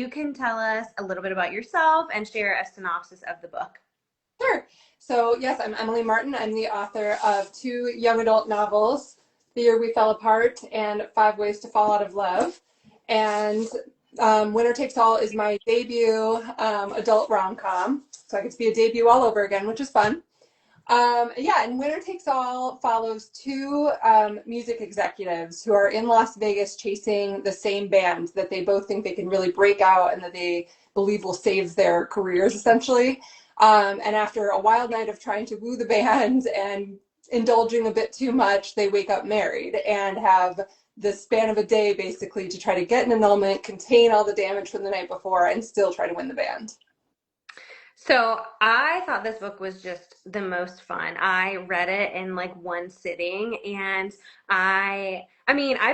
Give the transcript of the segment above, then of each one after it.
You can tell us a little bit about yourself and share a synopsis of the book. Sure. So, yes, I'm Emily Martin. I'm the author of two young adult novels, The Year We Fell Apart and Five Ways to Fall Out of Love. And Winner Takes All is my debut adult rom-com. So I get to be a debut all over again, which is fun. Yeah, and Winner Takes All follows two music executives who are in Las Vegas chasing the same band that they both think they can really break out and that they believe will save their careers, essentially. And after a wild night of trying to woo the band and indulging a bit too much, they wake up married and have the span of a day basically to try to get an annulment, contain all the damage from the night before, and still try to win the band. So I thought this book was just the most fun. I read it in like one sitting and I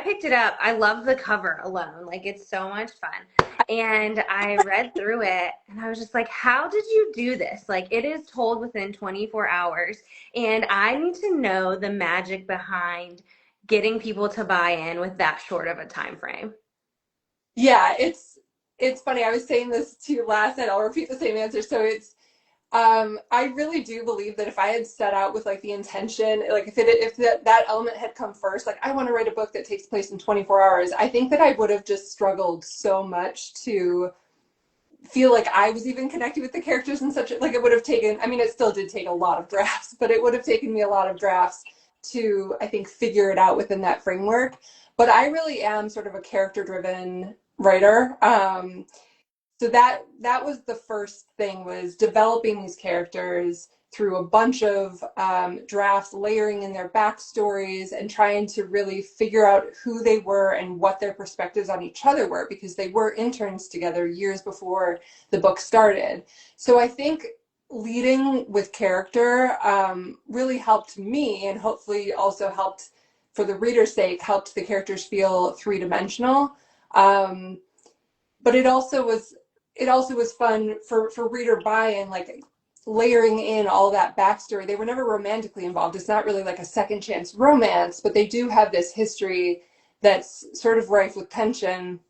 picked it up. I love the cover alone. Like it's so much fun. And I read through it and I was just like, how did you do this? Like it is told within 24 hours and I need to know the magic behind getting people to buy in with that short of a time frame. Yeah, it's funny. I was saying this to you last night. I'll repeat the same answer. So it's I really do believe that if I had set out with like the intention, like if that element had come first, like I want to write a book that takes place in 24 hours, I think that I would have just struggled so much to feel like I was even connected with the characters in such a, like it would have taken, I mean, it still did take a lot of drafts, but it would have taken me a lot of drafts to, I think, figure it out within that framework. But I really am sort of a character driven writer. So that was the first thing, was developing these characters through a bunch of drafts, layering in their backstories and trying to really figure out who they were and what their perspectives on each other were, because they were interns together years before the book started. So I think leading with character really helped me, and hopefully also helped, for the reader's sake, helped the characters feel three-dimensional. Um, but it also was fun for reader buy-in, like layering in all that backstory. They were never romantically involved. It's not really like a second chance romance, but they do have this history that's sort of rife with tension.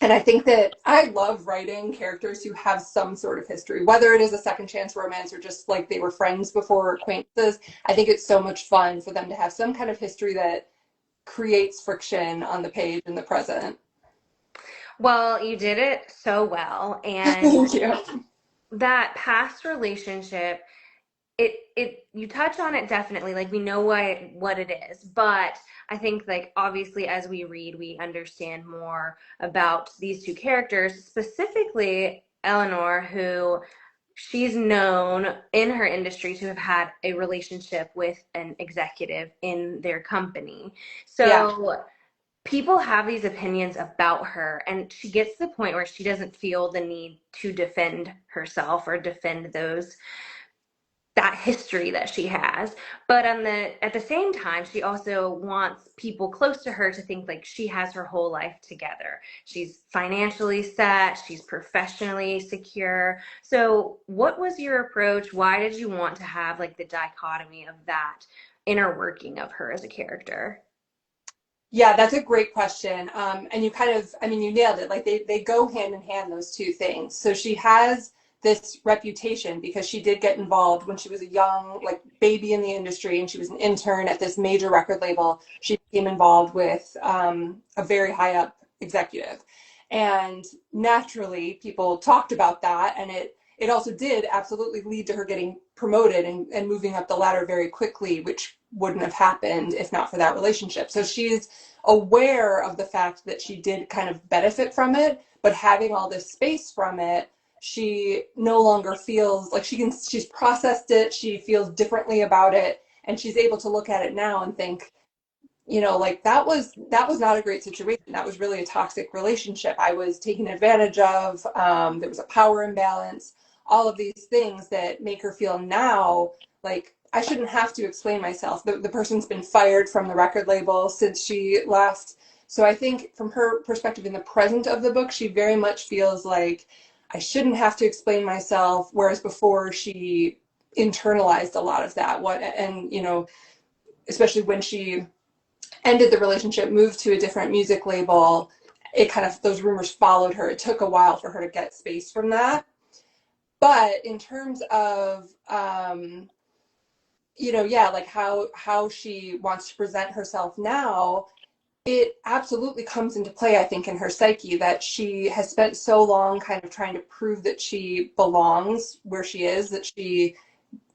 And I think that I love writing characters who have some sort of history, whether it is a second chance romance or just like they were friends before, acquaintances. I think it's so much fun for them to have some kind of history that creates friction on the page in the present. Well, you did it so well. And Thank you. that past relationship, it you touch on it definitely, like we know what it is, but I think like obviously as we read we understand more about these two characters, specifically Eleanor, who she's known in her industry to have had a relationship with an executive in their company. Yeah. So people have these opinions about her, and she gets to the point where she doesn't feel the need to defend herself or defend those that history that she has. But on the at the same time, she also wants people close to her to think like she has her whole life together. She's financially set, she's professionally secure. So what was your approach? Why did you want to have like the dichotomy of that inner working of her as a character? Yeah, that's a great question. And you kind of, I mean, you nailed it. Like they go hand in hand, those two things. So she has this reputation because she did get involved when she was a young, like baby in the industry, and she was an intern at this major record label. She became involved with a very high up executive. And naturally, people talked about that, and it also did absolutely lead to her getting promoted and moving up the ladder very quickly, which wouldn't have happened if not for that relationship. So she's aware of the fact that she did kind of benefit from it, but having all this space from it, she no longer feels like she's processed it, she feels differently about it, and she's able to look at it now and think, like that was not a great situation. That was really a toxic relationship. I was taken advantage of. There was a power imbalance. All of these things that make her feel now like I shouldn't have to explain myself. The person's been fired from the record label since she left. So I think from her perspective in the present of the book, she very much feels like I shouldn't have to explain myself. Whereas before she internalized a lot of that. Especially when she ended the relationship, moved to a different music label, it kind of, those rumors followed her. It took a while for her to get space from that. But in terms of, yeah, like how she wants to present herself now, it absolutely comes into play, I think, in her psyche that she has spent so long kind of trying to prove that she belongs where she is, that she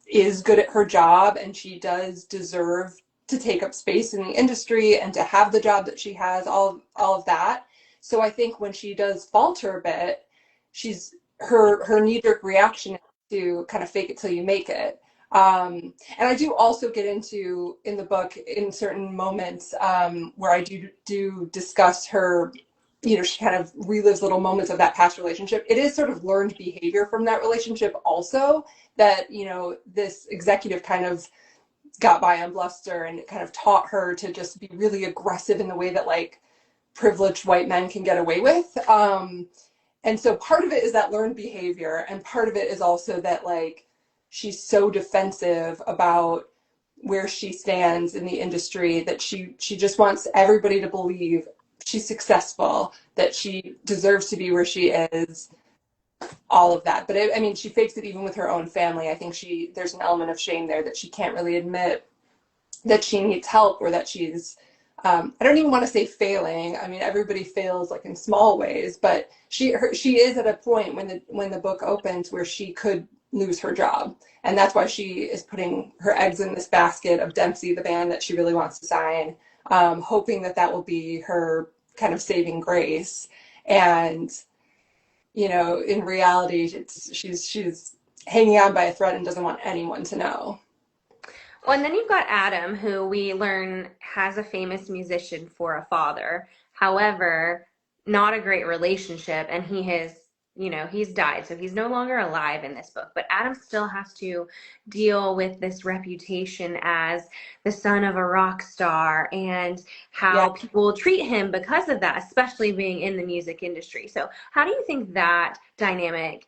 is good at her job and she does deserve to take up space in the industry and to have the job that she has, all of that. So I think when she does falter a bit, she's her knee-jerk reaction is to kind of fake it till you make it. And I do also get into in the book in certain moments where I do discuss her, she kind of relives little moments of that past relationship. It is sort of learned behavior from that relationship also, that this executive kind of got by on bluster and kind of taught her to just be really aggressive in the way that like privileged white men can get away with. And so part of it is that learned behavior, and part of it is also that like she's so defensive about where she stands in the industry that she just wants everybody to believe she's successful, that she deserves to be where she is, all of that. But I mean, she fakes it even with her own family. I think there's an element of shame there that she can't really admit that she needs help, or that she's, I don't even want to say failing. I mean, everybody fails like in small ways, but she is at a point when the book opens where she could lose her job. And that's why she is putting her eggs in this basket of Dempsey, the band that she really wants to sign, hoping that that will be her kind of saving grace. And in reality, she's hanging on by a thread and doesn't want anyone to know. Well, and then you've got Adam, who we learn has a famous musician for a father. However, not a great relationship, and he's died, so he's no longer alive in this book. But Adam still has to deal with this reputation as the son of a rock star and Yeah. how people treat him because of that, especially being in the music industry. So, how do you think that dynamic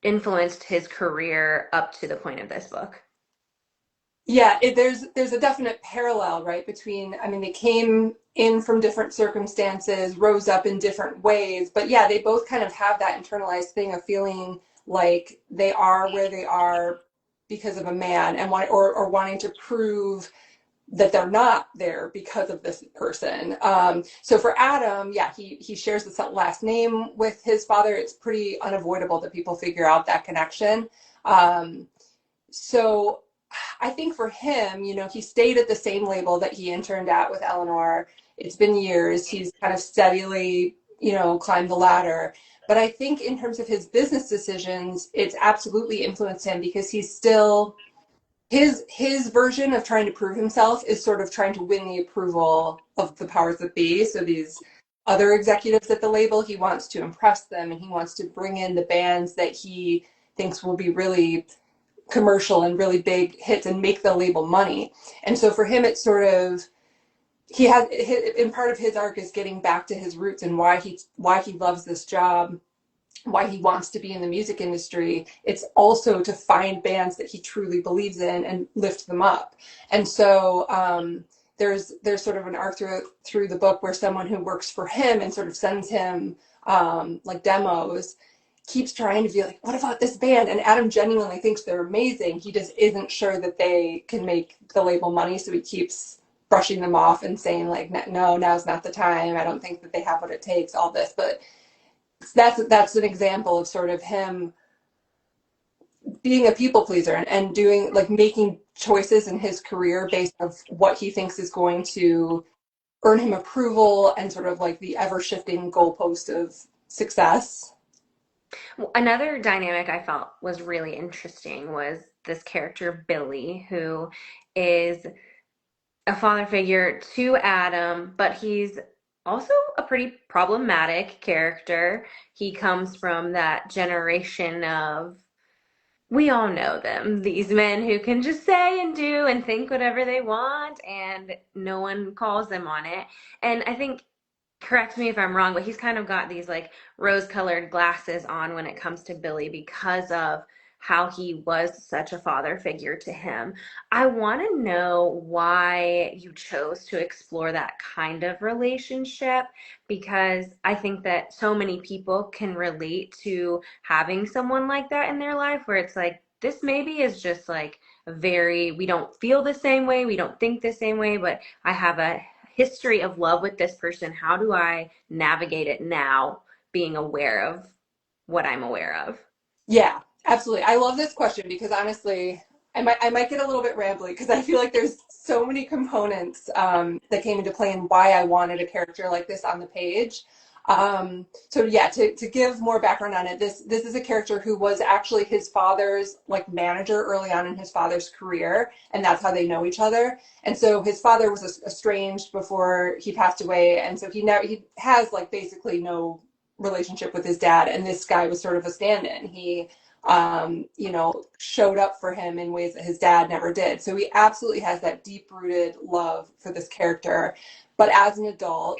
influenced his career up to the point of this book? Yeah, there's a definite parallel, right, between, I mean, they came in from different circumstances, rose up in different ways, but yeah, they both kind of have that internalized thing of feeling like they are where they are because of a man, and or wanting to prove that they're not there because of this person. So for Adam, yeah, he shares the last name with his father. It's pretty unavoidable that people figure out that connection. Um, so I think for him, he stayed at the same label that he interned at with Eleanor. It's been years. He's kind of steadily, climbed the ladder. But I think in terms of his business decisions, it's absolutely influenced him, because he's still, his version of trying to prove himself is sort of trying to win the approval of the powers that be. So these other executives at the label, he wants to impress them, and he wants to bring in the bands that he thinks will be really commercial and really big hits and make the label money. And so for him, it's sort of, he has, in part of his arc is getting back to his roots and why he loves this job, why he wants to be in the music industry. It's also to find bands that he truly believes in and lift them up. And so there's sort of an arc through the book where someone who works for him and sort of sends him like demos keeps trying to be like, what about this band? And Adam genuinely thinks they're amazing. He just isn't sure that they can make the label money, so he keeps brushing them off and saying like, no, now's not the time. I don't think that they have what it takes, all this. But that's an example of sort of him being a people pleaser, and doing like making choices in his career based of what he thinks is going to earn him approval, and sort of like the ever shifting goalpost of success. Another dynamic I felt was really interesting was this character, Billy, who is a father figure to Adam, but he's also a pretty problematic character. He comes from that generation of, we all know them, these men who can just say and do and think whatever they want, and no one calls them on it. And I think, correct me if I'm wrong, but he's kind of got these like rose colored glasses on when it comes to Billy because of how he was such a father figure to him. I want to know why you chose to explore that kind of relationship, because I think that so many people can relate to having someone like that in their life where it's like, this maybe is just like a very, we don't feel the same way, we don't think the same way, but I have a history of love with this person. How do I navigate it now, being aware of what I'm aware of? Yeah, absolutely. I love this question because honestly, I might get a little bit rambly because I feel like there's so many components that came into play and why I wanted a character like this on the page. So yeah, to give more background on it, this is a character who was actually his father's like manager early on in his father's career, and that's how they know each other. And so his father was estranged before he passed away, and so he has like basically no relationship with his dad, and this guy was sort of a stand-in. He showed up for him in ways that his dad never did. So he absolutely has that deep-rooted love for this character. But as an adult,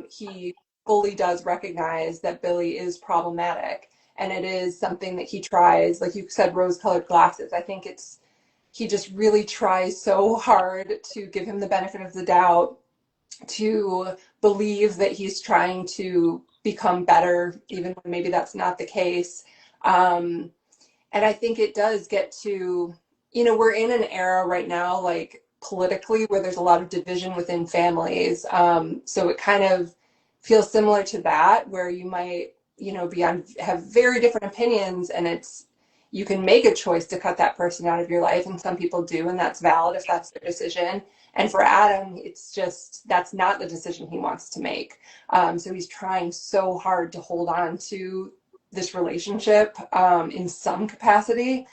he fully does recognize that Billy is problematic, and it is something that he tries, like you said, rose-colored glasses. I think he just really tries so hard to give him the benefit of the doubt, to believe that he's trying to become better, even when maybe that's not the case. Um, and I think it does get to, we're in an era right now, like politically, where there's a lot of division within families. So it kind of feels similar to that, where you might, have very different opinions, and you can make a choice to cut that person out of your life, and some people do, and that's valid if that's their decision. And for Adam, it's just that's not the decision he wants to make. So he's trying so hard to hold on to this relationship in some capacity.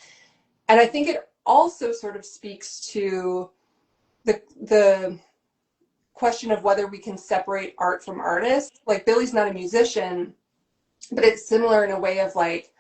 And I think it also sort of speaks to the question of whether we can separate art from artists. Like Billy's not a musician, but it's similar in a way of like,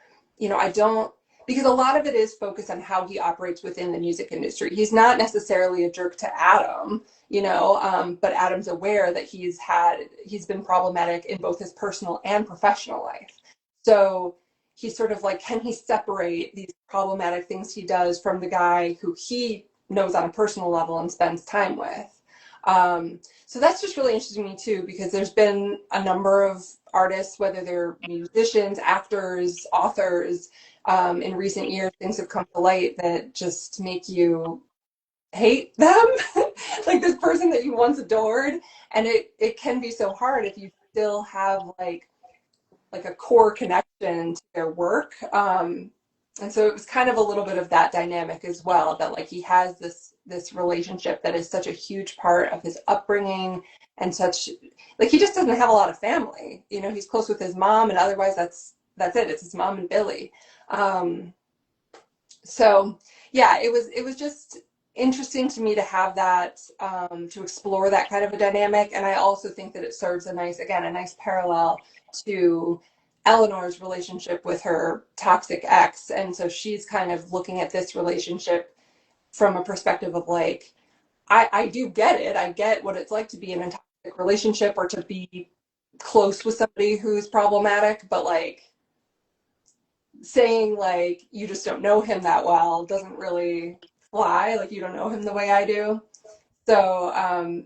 I don't, because a lot of it is focused on how he operates within the music industry. He's not necessarily a jerk to Adam, but Adam's aware that he's been problematic in both his personal and professional life. So he's sort of like, can he separate these problematic things he does from the guy who he knows on a personal level and spends time with? So that's just really interesting to me too, because there's been a number of artists, whether they're musicians, actors, authors, in recent years, things have come to light that just make you hate them, like this person that you once adored. And it can be so hard if you still have like a core connection to their work. And so it was kind of a little bit of that dynamic as well, that like he has this relationship that is such a huge part of his upbringing, and such like he just doesn't have a lot of family. He's close with his mom, and otherwise that's it. It's his mom and Billy. So yeah, it was just interesting to me to have that, to explore that kind of a dynamic. And I also think that it serves a nice parallel to Eleanor's relationship with her toxic ex. And so she's kind of looking at this relationship from a perspective of like, I do get it. I get what it's like to be in a toxic relationship or to be close with somebody who's problematic, but like saying like you just don't know him that well doesn't really fly. Like you don't know him the way I do. So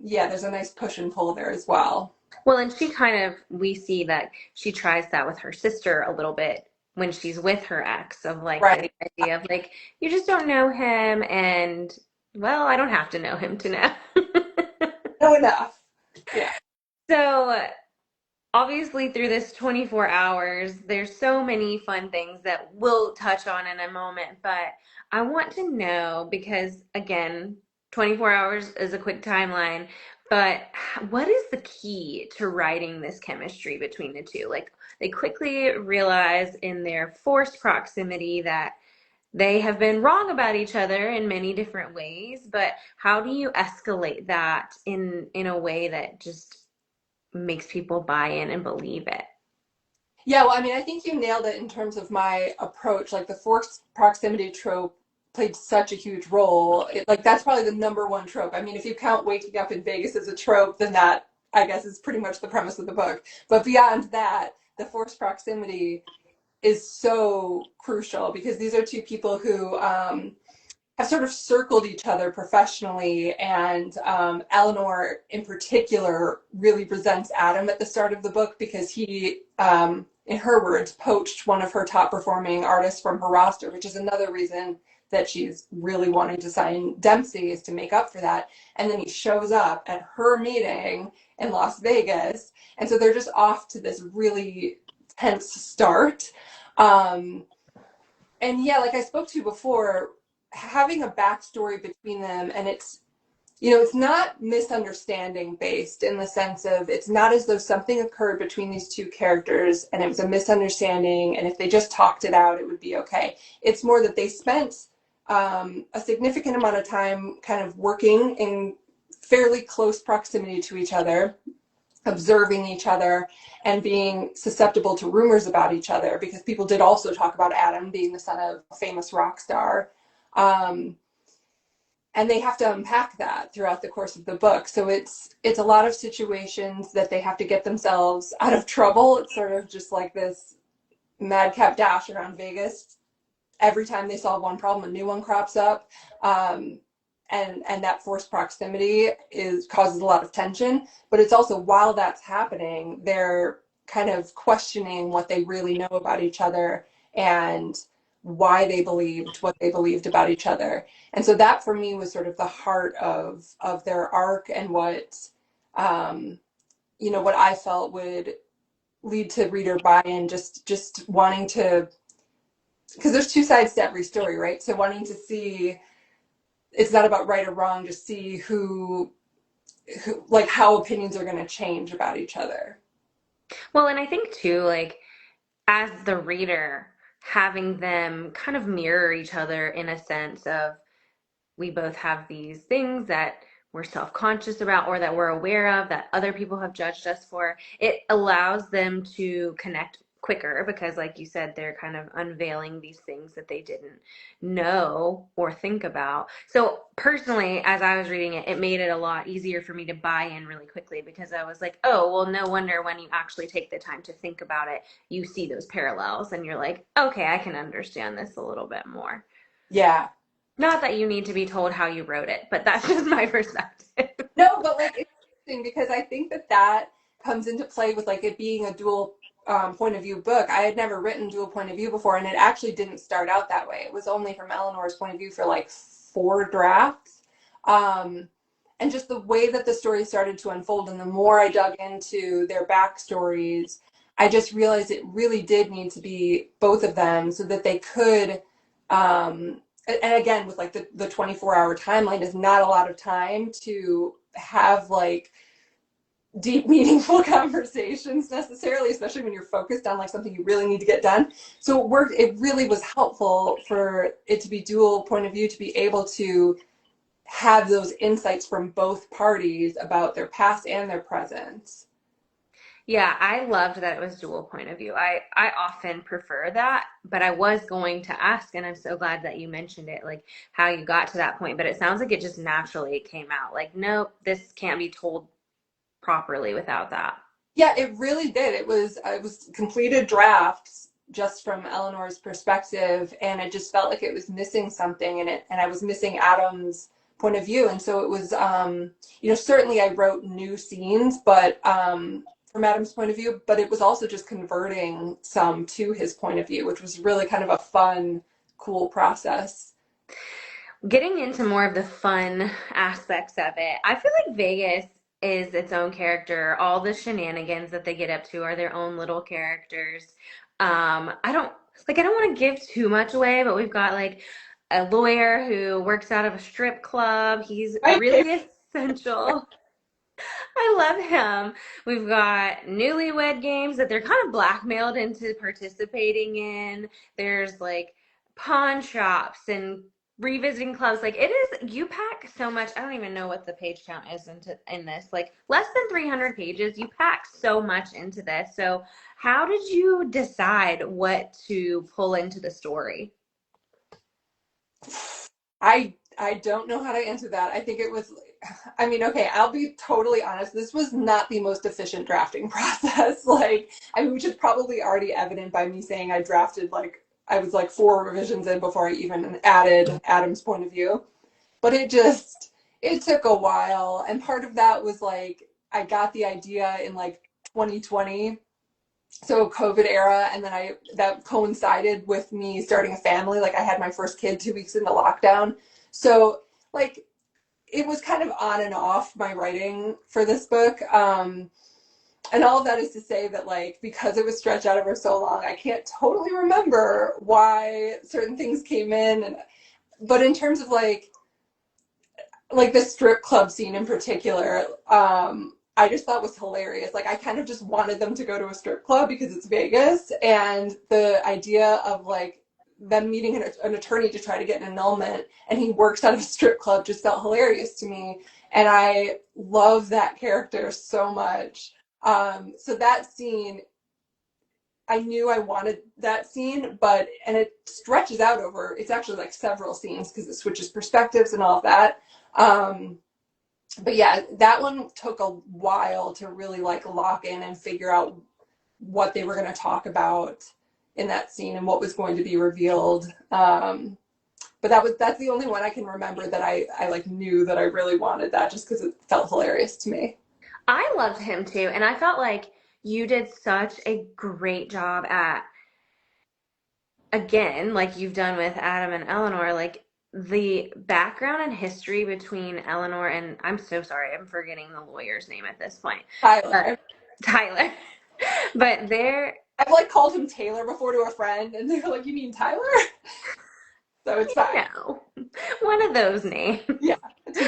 yeah, there's a nice push and pull there as well. Well, and she kind of, we see that she tries that with her sister a little bit when she's with her ex, of like this Right. idea of like, you just don't know him, and well, I don't have to know him to know. Know enough. Yeah. So obviously through this 24 hours, there's so many fun things that we'll touch on in a moment, but I want to know, because again, 24 hours is a quick timeline, but what is the key to writing this chemistry between the two? Like, they quickly realize in their forced proximity that they have been wrong about each other in many different ways, but how do you escalate that in a way that just makes people buy in and believe it? Yeah, well, I mean, I think you nailed it in terms of my approach. Like the forced proximity trope played such a huge role. Like that's probably the number one trope. I mean, if you count waking up in Vegas as a trope, then that I guess is pretty much the premise of the book. But beyond that, the forced proximity is so crucial because these are two people who have sort of circled each other professionally, and Eleanor in particular really resents Adam at the start of the book because he, in her words, poached one of her top performing artists from her roster, which is another reason that she's really wanting to sign Dempsey, is to make up for that. And then he shows up at her meeting in Las Vegas, and so they're just off to this really tense start. Um, and yeah, like I spoke to you before, having a backstory between them, and it's not misunderstanding based in the sense of it's not as though something occurred between these two characters and it was a misunderstanding, and if they just talked it out, it would be okay. It's more that they spent a significant amount of time kind of working in fairly close proximity to each other, observing each other and being susceptible to rumors about each other, because people did also talk about Adam being the son of a famous rock star. Um, and they have to unpack that throughout the course of the book. So it's a lot of situations that they have to get themselves out of trouble. It's sort of just like this madcap dash around Vegas. Every time they solve one problem, a new one crops up. And that forced proximity causes a lot of tension. But it's also, while that's happening, they're kind of questioning what they really know about each other and why they believed what they believed about each other. And so that for me was sort of the heart of their arc, and um, what I felt would lead to reader buy-in, just wanting to, because there's two sides to every story, right? So wanting to see, it's not about right or wrong, just see who like how opinions are going to change about each other. Well, and I think too, like, as the reader, having them kind of mirror each other in a sense of we both have these things that we're self-conscious about or that we're aware of that other people have judged us for, it allows them to connect quicker because, like you said, they're kind of unveiling these things that they didn't know or think about. So personally, as I was reading it, it made it a lot easier for me to buy in really quickly because I was like, oh, well, no wonder when you actually take the time to think about it, you see those parallels and you're like, okay, I can understand this a little bit more. Yeah. Not that you need to be told how you wrote it, but that's just my perspective. No, but like it's interesting because I think that comes into play with like it being a dual point of view book. I had never written dual point of view before, and it actually didn't start out that way. It was only from Eleanor's point of view for like four drafts. Um, and just the way that the story started to unfold, and the more I dug into their backstories, I just realized it really did need to be both of them so that they could. And again, with like the 24-hour timeline is not a lot of time to have like deep meaningful conversations necessarily, especially when you're focused on like something you really need to get done. So it really was helpful for it to be dual point of view, to be able to have those insights from both parties about their past and their present. Yeah, I loved that it was dual point of view. I often prefer that, but I was going to ask, and I'm so glad that you mentioned it, like how you got to that point. But it sounds like it just naturally came out. Like, nope, this can't be told properly without that. Yeah, it really did. It was completed drafts just from Eleanor's perspective, and it just felt like it was missing something in it, and I was missing Adam's point of view. And so it was, certainly I wrote new scenes, but from Adam's point of view, but it was also just converting some to his point of view, which was really kind of a fun, cool process. Getting into more of the fun aspects of it, I feel like Vegas is its own character. All the shenanigans that they get up to are their own little characters. I don't want to give too much away, but we've got like a lawyer who works out of a strip club. He's My really essential. I love him. We've got newlywed games that they're kind of blackmailed into participating in. There's like pawn shops and revisiting clubs. Like it is, you pack so much. I don't even know what the page count is in this. Like less than 300 pages. You pack so much into this. So how did you decide what to pull into the story? I don't know how to answer that. I think it was. I mean, okay, I'll be totally honest. This was not the most efficient drafting process. Like, I mean, which is probably already evident by me saying I drafted like I was like four revisions in before I even added Adam's point of view. But it took a while, and part of that was like I got the idea in like 2020, so COVID era, and then I that coincided with me starting a family. Like I had my first kid 2 weeks into lockdown, so like it was kind of on and off my writing for this book. And all of that is to say that like because it was stretched out over so long, I can't totally remember why certain things came in. And but in terms of like the strip club scene in particular, I just thought was hilarious. Like I kind of just wanted them to go to a strip club because it's Vegas, and the idea of like them meeting an attorney to try to get an annulment, and he works out of a strip club just felt hilarious to me, and I love that character so much. So that scene, I knew I wanted that scene, but and it stretches out over. It's actually like several scenes because it switches perspectives and all of that. Um, but yeah, that one took a while to really like lock in and figure out what they were going to talk about in that scene and what was going to be revealed. But that's the only one I can remember that I like knew that I really wanted that just because it felt hilarious to me. I loved him too, and I felt like you did such a great job at, again, like you've done with Adam and Eleanor, like the background and history between Eleanor and, I'm so sorry, I'm forgetting the lawyer's name at this point, but Tyler. Tyler. But they're, I've like called him Taylor before to a friend, and they're like, "You mean Tyler?" So it's you fine. know, one of those names. Yeah, team.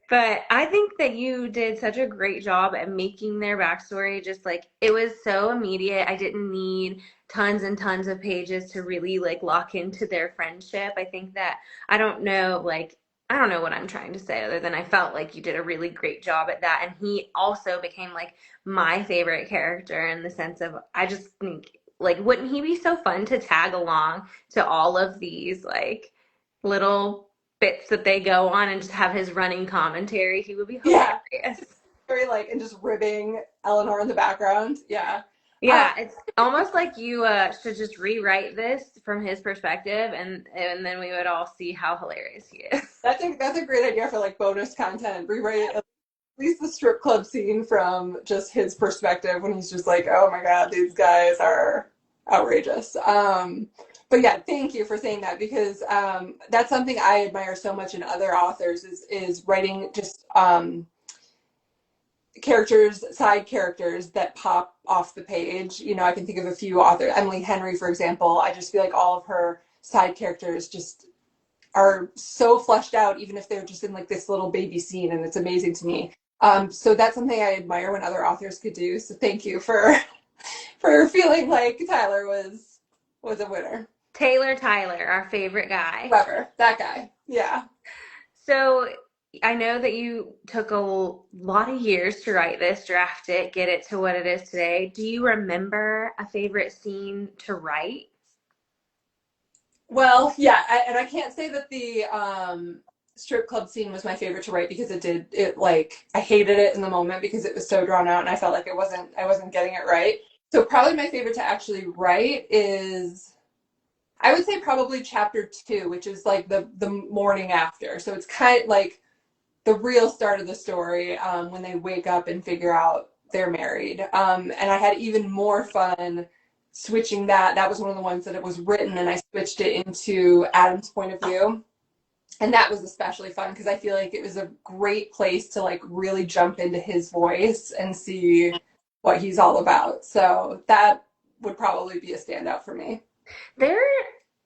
But I think that you did such a great job at making their backstory just like it was so immediate. I didn't need tons and tons of pages to really like lock into their friendship. I think that I don't know, like, I don't know what I'm trying to say other than I felt like you did a really great job at that. And he also became like my favorite character in the sense of I just think like wouldn't he be so fun to tag along to all of these like little bits that they go on and just have his running commentary. He would be Yeah, hilarious. very like and just ribbing Eleanor in the background. Yeah. Um, Yeah, it's almost like you should just rewrite this from his perspective, and then we would all see how hilarious he is. that's a great idea for like bonus content. Rewrite at least the strip club scene from just his perspective when he's just like, "Oh my god, these guys are outrageous." But yeah, thank you for saying that because that's something I admire so much in other authors is writing just characters, side characters that pop off the page. You know, I can think of a few authors. Emily Henry, for example. I just feel like all of her side characters just are so fleshed out, even if they're just in like this little baby scene, and it's amazing to me. So that's something I admire when other authors could do. So thank you for for feeling like Tyler was a winner. Taylor Tyler, our favorite guy. Whoever that guy, yeah. So I know that you took a lot of years to write this, draft it, get it to what it is today. Do you remember a favorite scene to write? Well, yeah, and I can't say that the strip club scene was my favorite to write because it like I hated it in the moment because it was so drawn out and I felt like I wasn't getting it right. So probably my favorite to actually write is I would say probably chapter 2, which is like the morning after. So it's kind of like the real start of the story when they wake up and figure out they're married. And I had even more fun switching that. That was one of the ones that it was written, and I switched it into Adam's point of view. And that was especially fun because I feel like it was a great place to like really jump into his voice and see what he's all about. So that would probably be a standout for me. There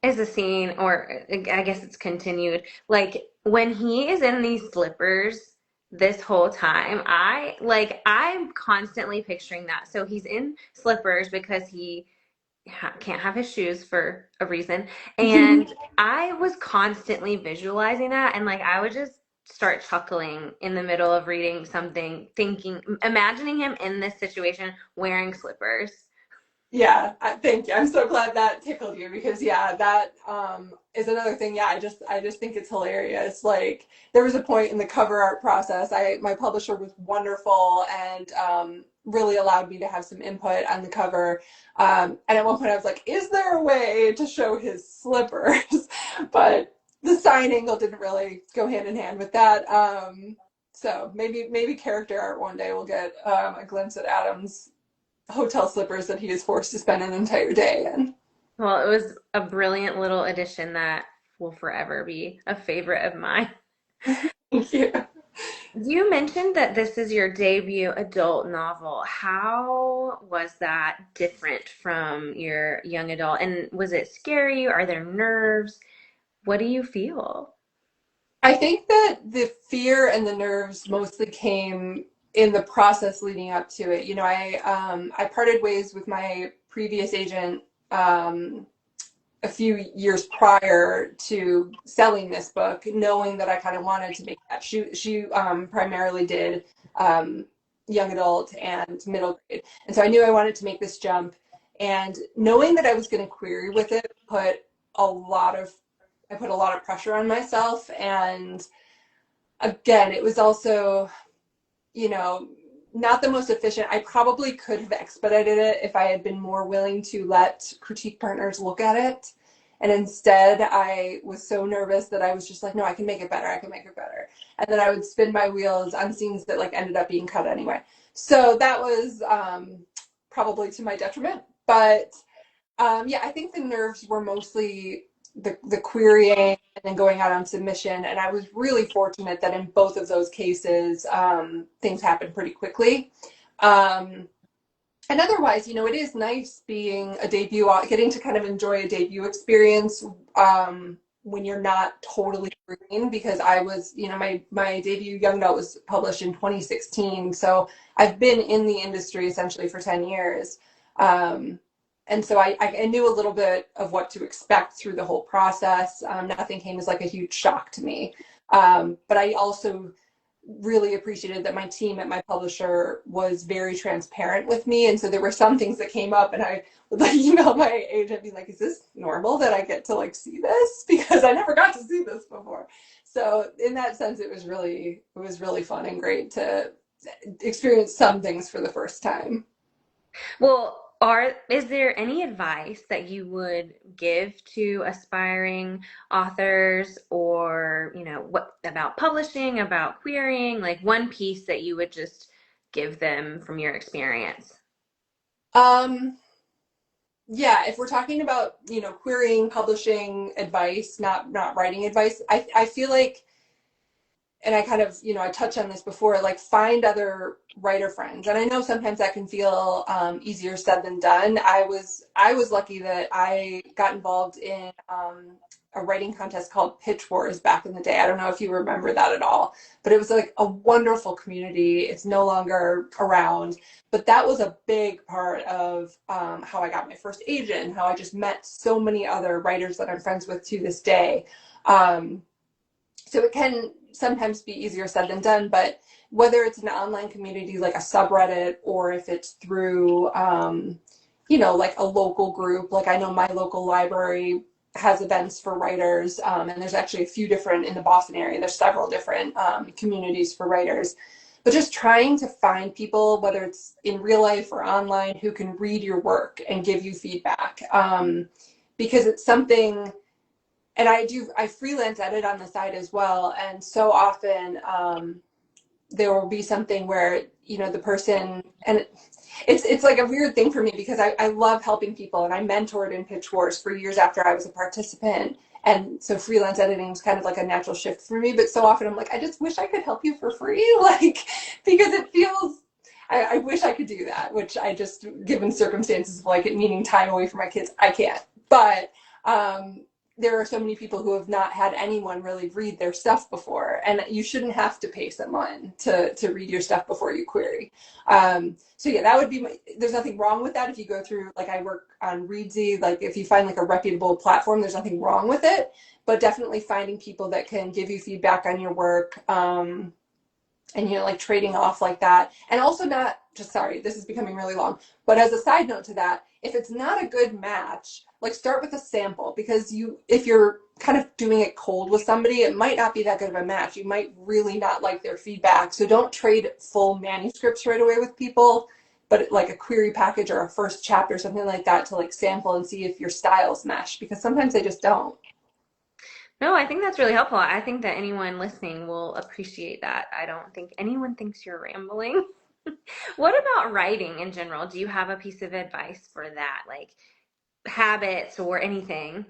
is a scene, or I guess it's continued, like when he is in these slippers this whole time, I'm constantly picturing that. So he's in slippers because he can't have his shoes for a reason. And I was constantly visualizing that, and like I would just start chuckling in the middle of reading something, thinking, imagining him in this situation wearing slippers. Yeah, thank you. I'm so glad that tickled you because yeah, that is another thing. Yeah, I just think it's hilarious. Like there was a point in the cover art process, I my publisher was wonderful and really allowed me to have some input on the cover. And at one point I was like, is there a way to show his slippers? But the sign angle didn't really go hand in hand with that. So maybe character art one day will get a glimpse at Adam's hotel slippers that he is forced to spend an entire day in. Well, it was a brilliant little addition that will forever be a favorite of mine. Thank you. You mentioned that this is your debut adult novel. How was that different from your young adult? And was it scary? Are there nerves? What do you feel? I think that the fear and the nerves mostly came in the process leading up to it. You know, I parted ways with my previous agent um, a few years prior to selling this book, knowing that I kind of wanted to make that. She primarily did um, young adult and middle grade, and so I knew I wanted to make this jump. And knowing that I was going to query with it put a lot of I put a lot of pressure on myself. And again, it was also, you know, not the most efficient. I probably could have expedited it if I had been more willing to let critique partners look at it. And instead, I was so nervous that I was just like, no, I can make it better. I can make it better. And then I would spin my wheels on scenes that like ended up being cut anyway. So that was probably to my detriment. But yeah, I think the nerves were mostly the querying and then going out on submission. And I was really fortunate that in both of those cases, things happened pretty quickly. Um, and otherwise, you know, it is nice being a debut, getting to kind of enjoy a debut experience when you're not totally green. Because I was, you know, my debut young adult was published in 2016, so I've been in the industry essentially for 10 years. Um, and so I knew a little bit of what to expect through the whole process. Nothing came as like a huge shock to me. But I also really appreciated that my team at my publisher was very transparent with me. And so there were some things that came up and I would like email my agent being like, is this normal that I get to like see this? Because I never got to see this before. So in that sense, it was really fun and great to experience some things for the first time. Well, is there any advice that you would give to aspiring authors or, what about publishing, about querying, like one piece that you would just give them from your experience? Um, yeah, if we're talking about, you know, querying, publishing advice, not writing advice, I feel like, and I kind of, you know, I touched on this before, like find other writer friends. And I know sometimes that can feel easier said than done. I was lucky that I got involved in a writing contest called Pitch Wars back in the day. I don't know if you remember that at all, but it was like a wonderful community. It's no longer around, but that was a big part of how I got my first agent, how I just met so many other writers that I'm friends with to this day. Um, so it can sometimes be easier said than done, but whether it's an online community like a subreddit or if it's through you know, like a local group, like I know my local library has events for writers, and there's actually a few different in the Boston area. There's several different communities for writers, but just trying to find people, whether it's in real life or online, who can read your work and give you feedback, because it's something. And I freelance edit on the side as well, and so often there will be something where, you know, the person, and it's like a weird thing for me because I love helping people and I mentored in Pitch Wars for years after I was a participant. And so freelance editing was kind of like a natural shift for me. But so often I'm like, I just wish I could help you for free. Like, because it feels, I wish I could do that, which I just, given circumstances of like it needing time away from my kids, I can't. But there are so many people who have not had anyone really read their stuff before, and you shouldn't have to pay someone to read your stuff before you query. So yeah, that would be there's nothing wrong with that if you go through, like I work on Readsy, like if you find like a reputable platform, there's nothing wrong with it, but definitely finding people that can give you feedback on your work, and like trading off like that. And also not just, sorry, this is becoming really long, but as a side note to that, if it's not a good match, like start with a sample, because if you're kind of doing it cold with somebody, it might not be that good of a match. You might really not like their feedback. So don't trade full manuscripts right away with people, but like a query package or a first chapter, something like that, to like sample and see if your styles mesh, because sometimes they just don't. No, I think that's really helpful. I think that anyone listening will appreciate that. I don't think anyone thinks you're rambling. What about writing in general? Do you have a piece of advice for that, like habits or anything?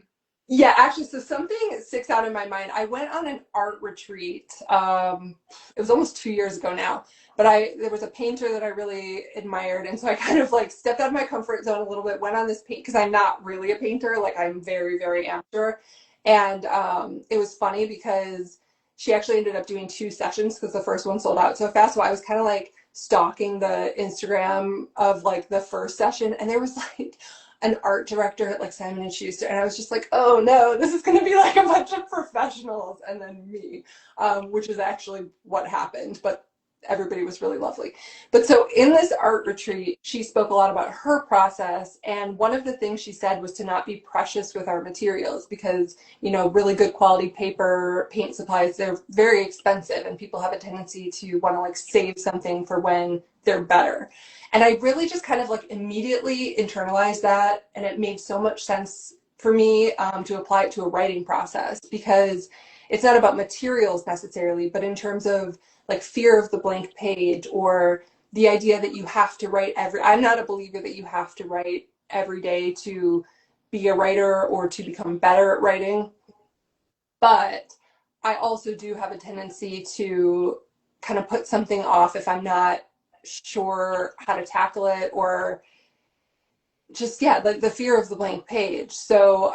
Yeah, actually, so something sticks out in my mind. I went on an art retreat. It was almost 2 years ago now, but there was a painter that I really admired, and so I kind of like stepped out of my comfort zone a little bit, went on this paint because I'm not really a painter, like I'm very, very amateur. And it was funny because she actually ended up doing 2 sessions because the first one sold out so fast. So I was kind of like stalking the Instagram of like the first session, and there was like an art director at like Simon and Schuster, and I was just like, oh no, this is going to be like a bunch of professionals and then me, which is actually what happened. But everybody was really lovely. But so in this art retreat, she spoke a lot about her process, and one of the things she said was to not be precious with our materials because really good quality paper, paint supplies, they're very expensive, and people have a tendency to want to like save something for when they're better. And I really just kind of like immediately internalized that, and it made so much sense for me to apply it to a writing process, because it's not about materials necessarily, but in terms of like fear of the blank page, or the idea that you have to write I'm not a believer that you have to write every day to be a writer or to become better at writing, but I also do have a tendency to kind of put something off if I'm not sure how to tackle it, or just, yeah, the fear of the blank page. So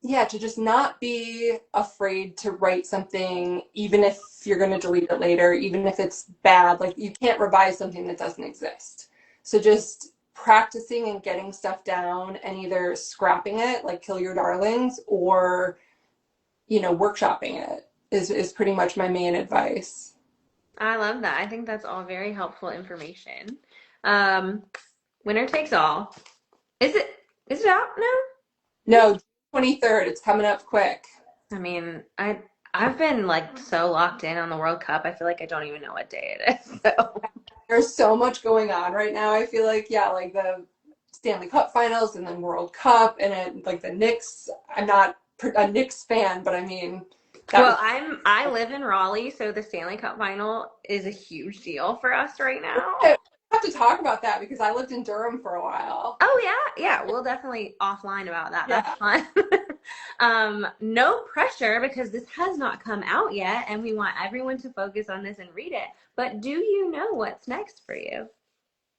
yeah, to just not be afraid to write something, even if you're going to delete it later, even if it's bad. Like you can't revise something that doesn't exist. So just practicing and getting stuff down, and either scrapping it like kill your darlings, or workshopping it is pretty much my main advice. I love that. I think that's all very helpful information. Um, Winner takes all. Is it out now? No, 23rd, it's coming up quick. I mean, I've been like so locked in on the World Cup. I feel like I don't even know what day it is. So, There's so much going on right now. I feel like, yeah, like the Stanley Cup finals and then World Cup, and then like the Knicks. I'm not a Knicks fan, but I mean, that was. well, I live in Raleigh, so the Stanley Cup final is a huge deal for us right now. I have to talk about that because I lived in Durham for a while. Oh yeah, yeah, we'll definitely offline about that. That's Yeah, fun. No pressure because this has not come out yet, and we want everyone to focus on this and read it. But do you know what's next for you?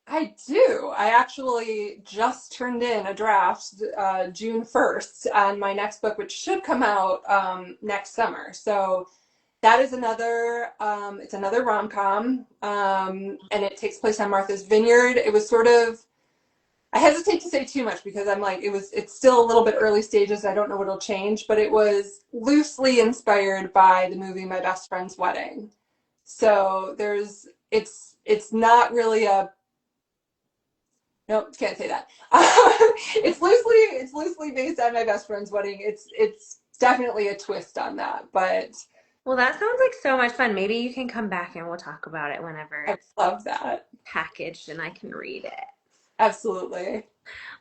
I do. I actually just turned in a draft June 1st on my next book, which should come out next summer. So that is it's another rom-com, and it takes place on Martha's Vineyard. It was sort of, I hesitate to say too much because it's still a little bit early stages. I don't know what'll change, but it was loosely inspired by the movie My Best Friend's Wedding. So it's not really a, nope, can't say that. It's loosely based on My Best Friend's Wedding. It's definitely a twist on that, but Well, that sounds like so much fun. Maybe you can come back and we'll talk about it whenever I it's love that. packaged and I can read it. Absolutely.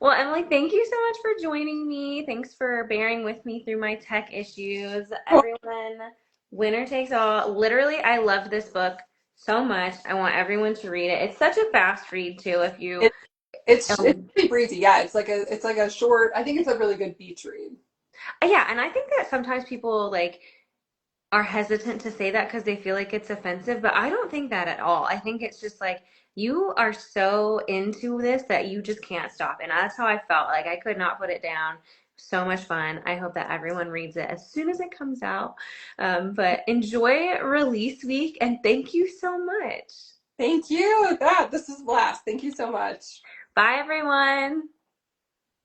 Well, Emily, thank you so much for joining me. Thanks for bearing with me through my tech issues. Everyone, winner takes all. Literally, I love this book so much. I want everyone to read it. It's such a fast read too. If you, It, it's um, pretty breezy. Yeah, it's like a short. I think it's a really good beach read. yeah, and I think that sometimes people like are hesitant to say that because they feel like it's offensive, but I don't think that at all. I think it's just like you are so into this that you just can't stop. And that's how I felt. Like I could not put it down. So much fun. I hope that everyone reads it as soon as it comes out. But enjoy release week and thank you so much. Thank you. This is a blast. Thank you so much. Bye, everyone.